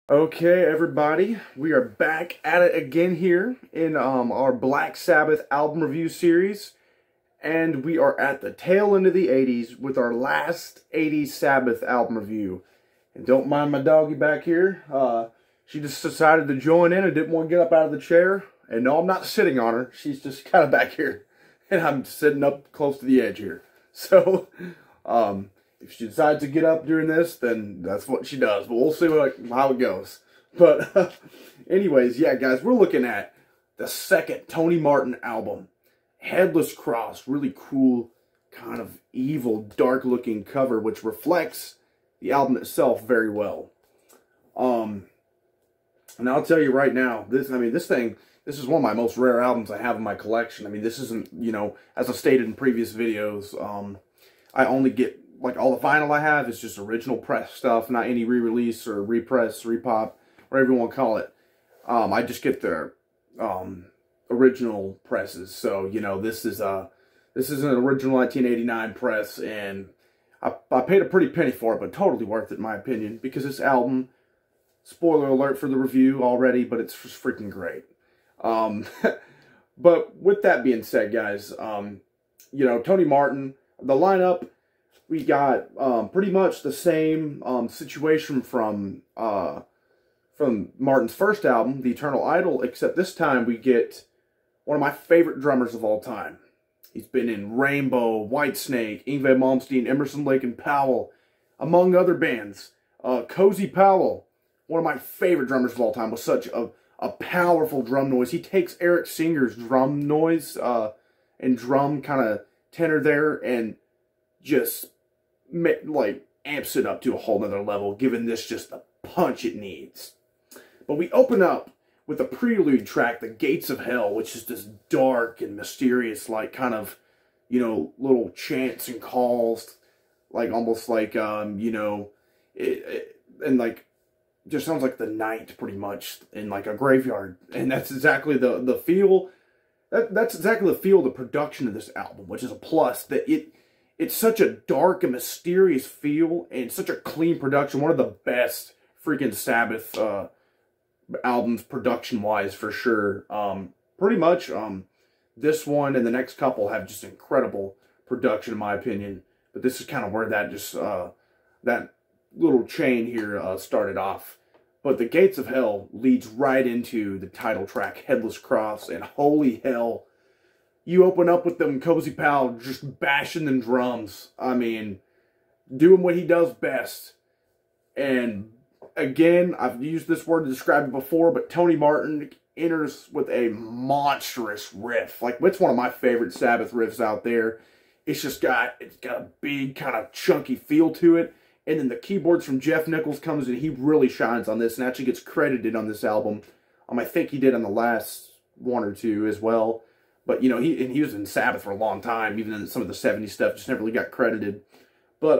Okay, everybody, we are back at it again here in our Black Sabbath album review series, and we are at the tail end of the 80s with our last 80s Sabbath album review. And don't mind my doggy back here, she just decided to join in and didn't want to get up out of the chair. And no, I'm not sitting on her, she's just kind of back here, and I'm sitting up close to the edge here. So, if she decides to get up during this, then that's what she does. But we'll see how it goes. But anyways, yeah, guys, we're looking at the second Tony Martin album, Headless Cross. Really cool, kind of evil, dark-looking cover, which reflects the album itself very well. And I'll tell you right now, this is one of my most rare albums I have in my collection. I mean, this isn't, as I stated in previous videos, I only get, like, all the vinyl I have is just original press stuff, not any re-release or repress, repop, whatever you want to call it. I just get the original presses. So, this is an original 1989 press, and I paid a pretty penny for it, but totally worth it in my opinion, because this album, spoiler alert for the review already, but it's just freaking great. But with that being said, guys, Tony Martin, the lineup, we got pretty much the same situation from Martin's first album, The Eternal Idol, except this time we get one of my favorite drummers of all time. He's been in Rainbow, Whitesnake, Yngwie Malmsteen, Emerson, Lake and Powell, among other bands. Cozy Powell, one of my favorite drummers of all time, with such a powerful drum noise. He takes Eric Singer's drum noise and drum kind of tenor there and just amps it up to a whole nother level, giving this just the punch it needs. But we open up with a prelude track, The Gates of Hell, which is this dark and mysterious, like, kind of, little chants and calls, like, almost like, and like, just sounds like the night, pretty much, in, like, a graveyard. And that's exactly the feel, that's exactly the feel of the production of this album, which is a plus, that it's such a dark and mysterious feel, and such a clean production. One of the best freaking Sabbath albums, production-wise, for sure. Pretty much, this one and the next couple have just incredible production, in my opinion. But this is kind of where that just, that little chain here started off. But The Gates of Hell leads right into the title track, Headless Cross, and holy hell, you open up with them Cozy Powell just bashing them drums. I mean, doing what he does best. And again, I've used this word to describe it before, but Tony Martin enters with a monstrous riff. Like, it's one of my favorite Sabbath riffs out there. It's got a big, kind of chunky feel to it. And then the keyboards from Jeff Nichols comes in. He really shines on this and actually gets credited on this album. I think he did on the last one or two as well. But, he was in Sabbath for a long time, even in some of the 70s stuff, just never really got credited. But,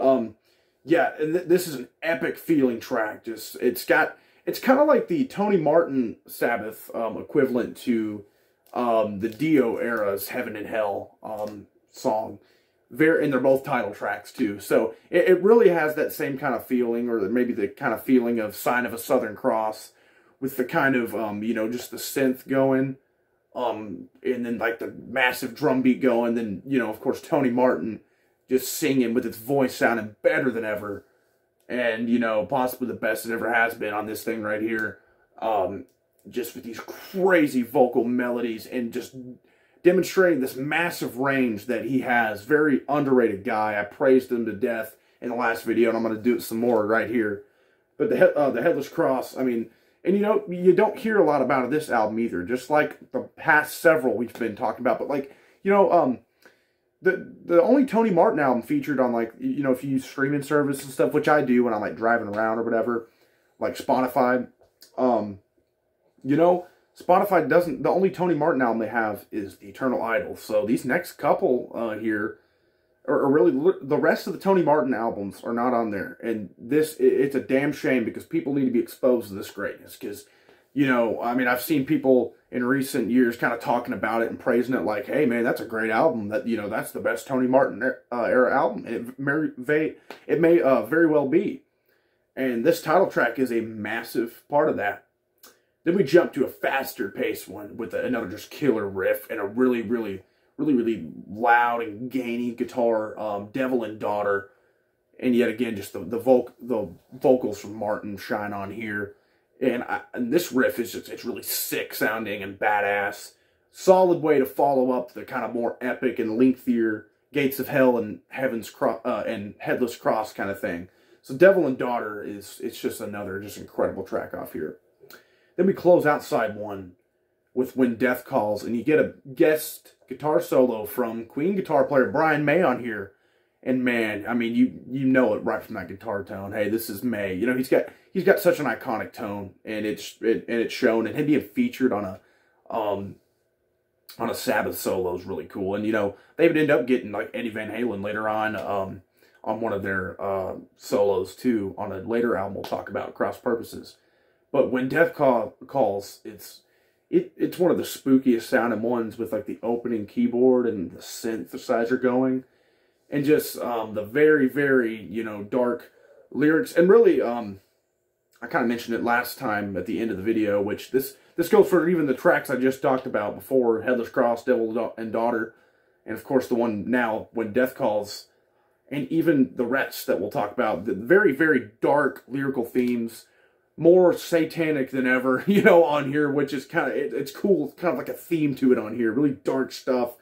yeah, and this is an epic feeling track. It's kind of like the Tony Martin Sabbath equivalent to the Dio era's Heaven and Hell song. And they're both title tracks, too. So, it really has that same kind of feeling, or maybe the kind of feeling of Sign of a Southern Cross, with the kind of, just the synth going. And then, like, the massive drum beat going. Then, of course, Tony Martin just singing with his voice sounding better than ever. And, possibly the best it ever has been on this thing right here. Just with these crazy vocal melodies and just demonstrating this massive range that he has. Very underrated guy. I praised him to death in the last video, and I'm going to do it some more right here. But the Headless Cross, I mean, and you don't hear a lot about this album either, just like the past several we've been talking about. But, like, the only Tony Martin album featured on, like, if you use streaming service and stuff, which I do when I'm, like, driving around or whatever, like Spotify, Spotify doesn't, the only Tony Martin album they have is The Eternal Idol. So these next couple here, or really, the rest of the Tony Martin albums are not on there. And it's a damn shame, because people need to be exposed to this greatness. Because, I've seen people in recent years kind of talking about it and praising it like, hey, man, that's a great album. That, that's the best Tony Martin era album. And it may very well be. And this title track is a massive part of that. Then we jump to a faster paced one with another just killer riff and a really loud and gainy guitar, Devil and Daughter. And yet again, just the vocals from Martin shine on here. And this riff is just, it's really sick sounding and badass. Solid way to follow up the kind of more epic and lengthier Gates of Hell and and Headless Cross kind of thing. So Devil and Daughter it's just another just incredible track off here. Then we close out side one with When Death Calls, and you get a guest guitar solo from Queen guitar player Brian May on here. And man, I mean, you know it right from that guitar tone. Hey, this is May. You know, he's got such an iconic tone, and it's shown. And him being featured on a Sabbath solo is really cool. And you know, they would end up getting like Eddie Van Halen later on one of their solos too on a later album we'll talk about, Cross Purposes. But When Death Calls, it's one of the spookiest sounding ones with like the opening keyboard and the synthesizer going. And just the very, you know, dark lyrics. And really, I kind of mentioned it last time at the end of the video, which this goes for even the tracks I just talked about before, Headless Cross, Devil and Daughter, and of course the one now, When Death Calls, and even the rest that we'll talk about. The very dark lyrical themes, more satanic than ever, you know, on here, which is kind of, it's cool, kind of like a theme to it on here. Really dark stuff,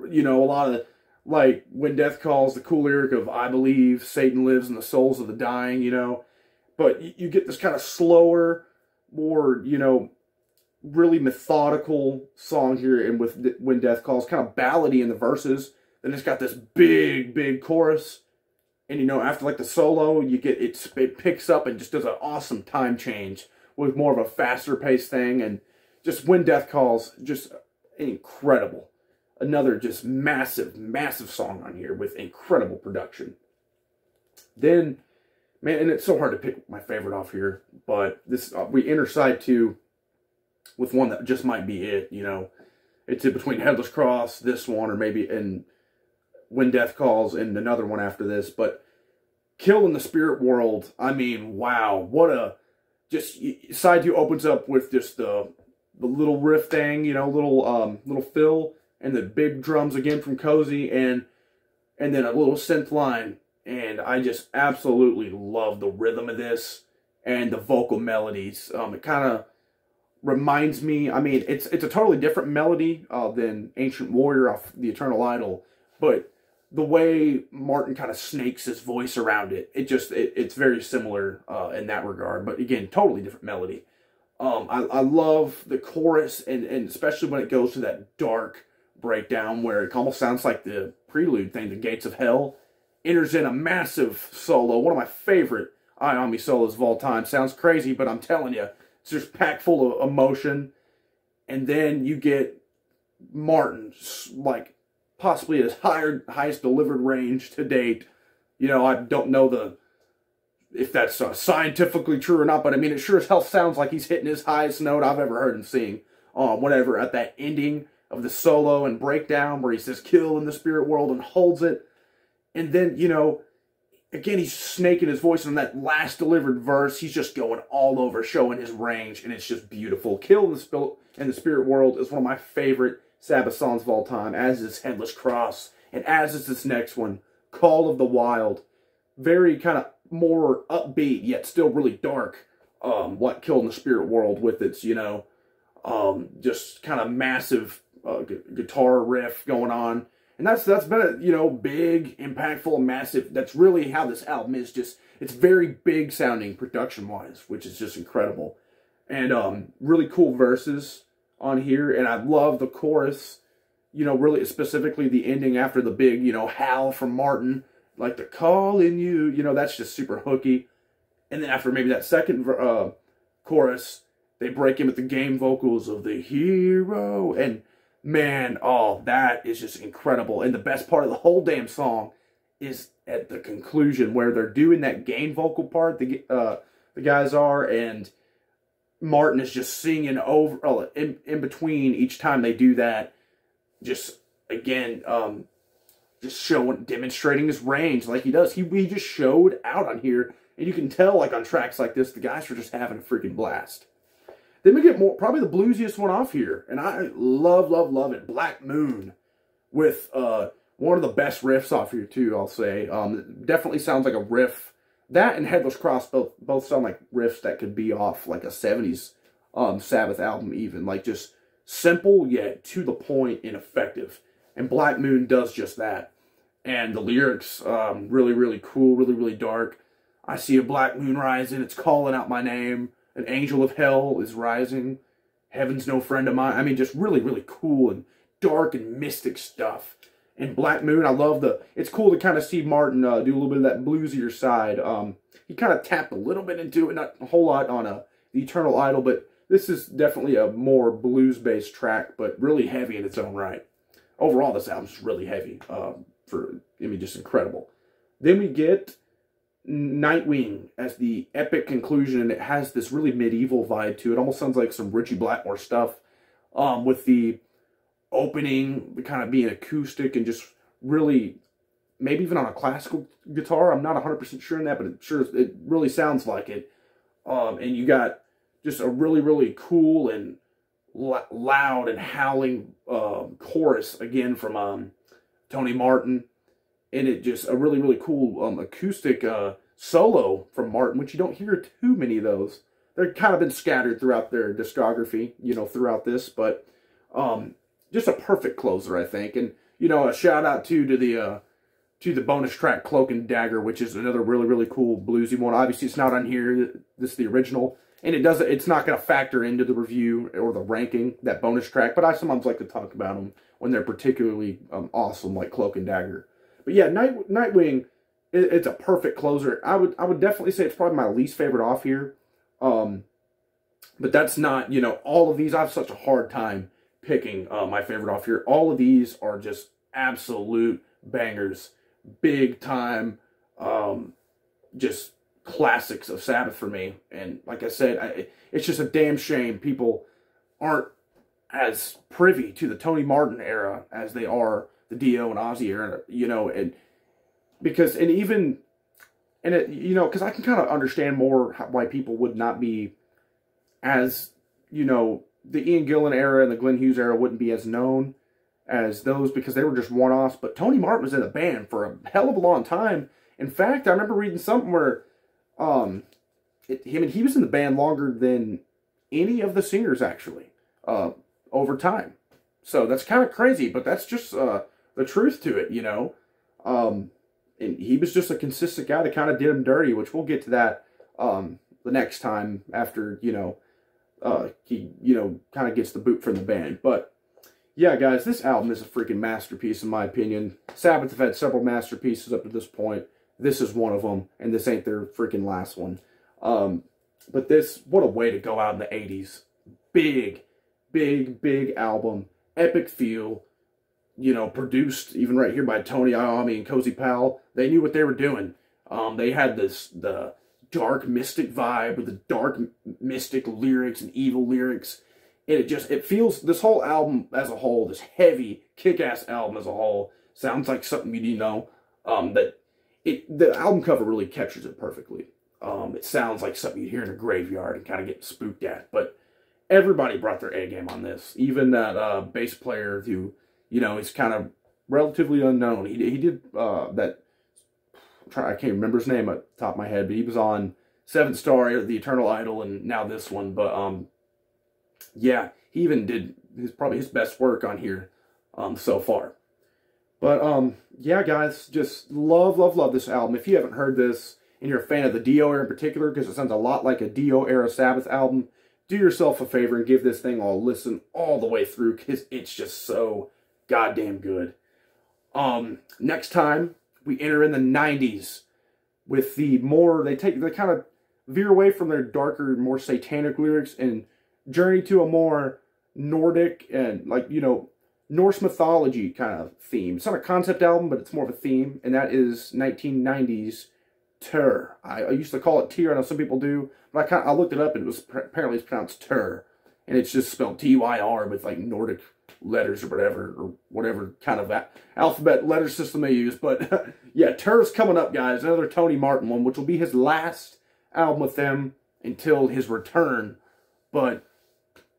you know, a lot of, like, When Death Calls, the cool lyric of I believe Satan lives in the souls of the dying, you know. But you get this kind of slower, more, you know, really methodical song here, and with When Death Calls, kind of ballady in the verses. Then it's got this big chorus. And, you know, after, like, the solo, you get, it picks up and just does an awesome time change with more of a faster paced thing. And just When Death Calls, just incredible. Another just massive song on here with incredible production. Then, man, and it's so hard to pick my favorite off here, but this we enter side two with one that just might be it, you know. It's in between Headless Cross, this one, or maybe in When Death Calls and another one after this. But Kill in the Spirit World, I mean, wow, what a, just, side two opens up with just the little riff thing, you know, little fill, and the big drums again from Cozy, and then a little synth line. And I just absolutely love the rhythm of this and the vocal melodies. It kind of reminds me, I mean, it's a totally different melody than Ancient Warrior off The Eternal Idol, but the way Martin kind of snakes his voice around it, it's very similar in that regard. But again, totally different melody. I love the chorus, and especially when it goes to that dark breakdown where it almost sounds like the prelude thing, the Gates of Hell, enters in a massive solo, one of my favorite Eye On Me solos of all time. Sounds crazy, but I'm telling you, it's just packed full of emotion. And then you get Martin, like, possibly his highest delivered range to date. You know, I don't know if that's scientifically true or not, but I mean, it sure as hell sounds like he's hitting his highest note I've ever heard him sing. Whatever, at that ending of the solo and breakdown where he says kill in the spirit world and holds it. And then, you know, again, he's snaking his voice on that last delivered verse. He's just going all over, showing his range, and it's just beautiful. Kill in the Spirit World is one of my favorite Sabbath songs of all time, as is Headless Cross, and as is this next one, Call of the Wild. Very kind of more upbeat, yet still really dark, like Kill in the Spirit World with its, you know, just kind of massive guitar riff going on. And that's been a, you know, big, impactful, massive. That's really how this album is. Just, it's very big sounding production-wise, which is just incredible. And really cool verses on here. And I love the chorus, you know, really specifically the ending after the big, you know, howl from Martin. Like the call in you, you know, that's just super hooky. And then after maybe that second chorus, they break in with the game vocals of the hero. And man, oh, that is just incredible. And the best part of the whole damn song is at the conclusion where they're doing that game vocal part, the guys are, and Martin is just singing over, in between each time they do that, just, again, just demonstrating his range like he does. He just showed out on here And you can tell, like, on tracks like this, the guys are just having a freaking blast. Then we get probably the bluesiest one off here. And I love, love, love it. Black Moon with one of the best riffs off here, too, I'll say. It definitely sounds like a riff. That and Headless Cross both sound like riffs that could be off, like, a 70s Sabbath album even. Like, just simple, yet to the point and effective. And Black Moon does just that. And the lyrics, really, really cool, really, really dark. I see a black moon rising, it's calling out my name. An angel of hell is rising. Heaven's no friend of mine. I mean, just really, really cool and dark and mystic stuff. And Black Moon, I love it's cool to kind of see Martin do a little bit of that bluesier side. He kind of tapped a little bit into it, not a whole lot on The Eternal Idol, but this is definitely a more blues-based track, but really heavy in its own right. Overall, this album's really heavy. Just incredible. Then we get Nightwing as the epic conclusion, and it has this really medieval vibe to it. Almost sounds like some Richie Blackmore stuff, with the opening kind of being acoustic and just really, maybe even on a classical guitar. I'm not 100% sure on that, but it really sounds like it. And you got just a really, really cool and loud and howling chorus again from Tony Martin. And it just a really, really cool acoustic solo from Martin, which you don't hear too many of those. They've kind of been scattered throughout their discography, throughout this. But just a perfect closer, I think. And, a shout out to the bonus track, Cloak and Dagger, which is another really, really cool bluesy one. Obviously, it's not on here. This is the original. And it's not going to factor into the review or the ranking, that bonus track. But I sometimes like to talk about them when they're particularly awesome, like Cloak and Dagger. But yeah, Nightwing, it's a perfect closer. I would definitely say it's probably my least favorite off here. But that's not, all of these, I have such a hard time picking my favorite off here. All of these are just absolute bangers. Big time, just classics of Sabbath for me. And like I said, it's just a damn shame people aren't as privy to the Tony Martin era as they are the Dio and Ozzy era, because I can kind of understand more why people would not be as, the Ian Gillan era and the Glenn Hughes era wouldn't be as known as those because they were just one-offs. But Tony Martin was in a band for a hell of a long time. In fact, I remember reading something where he was in the band longer than any of the singers, actually, over time. So that's kind of crazy, but that's just the truth to it, and he was just a consistent guy that kind of did him dirty, which we'll get to that the next time after, he, kind of gets the boot from the band. But yeah, guys, this album is a freaking masterpiece in my opinion. Sabbath have had several masterpieces up to this point. This is one of them, and this ain't their freaking last one. But this, what a way to go out in the 80s. Big, big, big album. Epic feel. Produced even right here by Tony Iommi and Cozy Powell. They knew what they were doing. They had the dark mystic vibe with the dark mystic lyrics and evil lyrics. And it feels, this whole album as a whole, this heavy, kick-ass album as a whole, sounds like something the album cover really captures it perfectly. It sounds like something you'd hear in a graveyard and kind of get spooked at. But everybody brought their A game on this. Even that bass player who, he's kind of relatively unknown. He did that, I can't remember his name at the top of my head, but he was on 7th Star, The Eternal Idol, and now this one. But, yeah, he even did probably his best work on here so far. But, yeah, guys, just love, love, love this album. If you haven't heard this, and you're a fan of the Dio era in particular, because it sounds a lot like a Dio era Sabbath album, do yourself a favor and give this thing a listen all the way through, because it's just so goddamn good. Next time, we enter in the 90s with the more, they kind of veer away from their darker, more satanic lyrics and journey to a more Nordic and, Norse mythology kind of theme. It's not a concept album, but it's more of a theme, and that is 1990s Tyr. I used to call it Tyr. I know some people do, but I looked it up, and apparently it's pronounced Tyr. and it's just spelled T-Y-R with like Nordic letters or whatever kind of alphabet letter system they use. But yeah, Terror's coming up, guys. Another Tony Martin one, which will be his last album with them until his return. But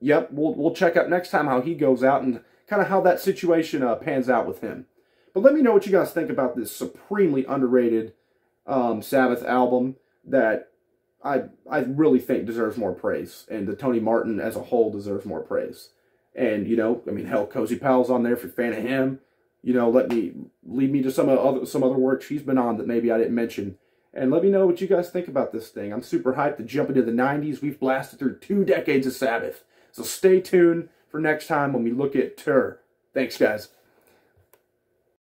yep, we'll check out next time how he goes out and kind of how that situation pans out with him. But let me know what you guys think about this supremely underrated Sabbath album that I really think deserves more praise, and the Tony Martin as a whole deserves more praise. And, you know, I mean, hell, Cozy Powell's on there if you're a fan of him. You know, lead me to some other work she's been on that maybe I didn't mention. And let me know what you guys think about this thing. I'm super hyped to jump into the 90s. We've blasted through 2 decades of Sabbath. So stay tuned for next time when we look at Tur. Thanks, guys.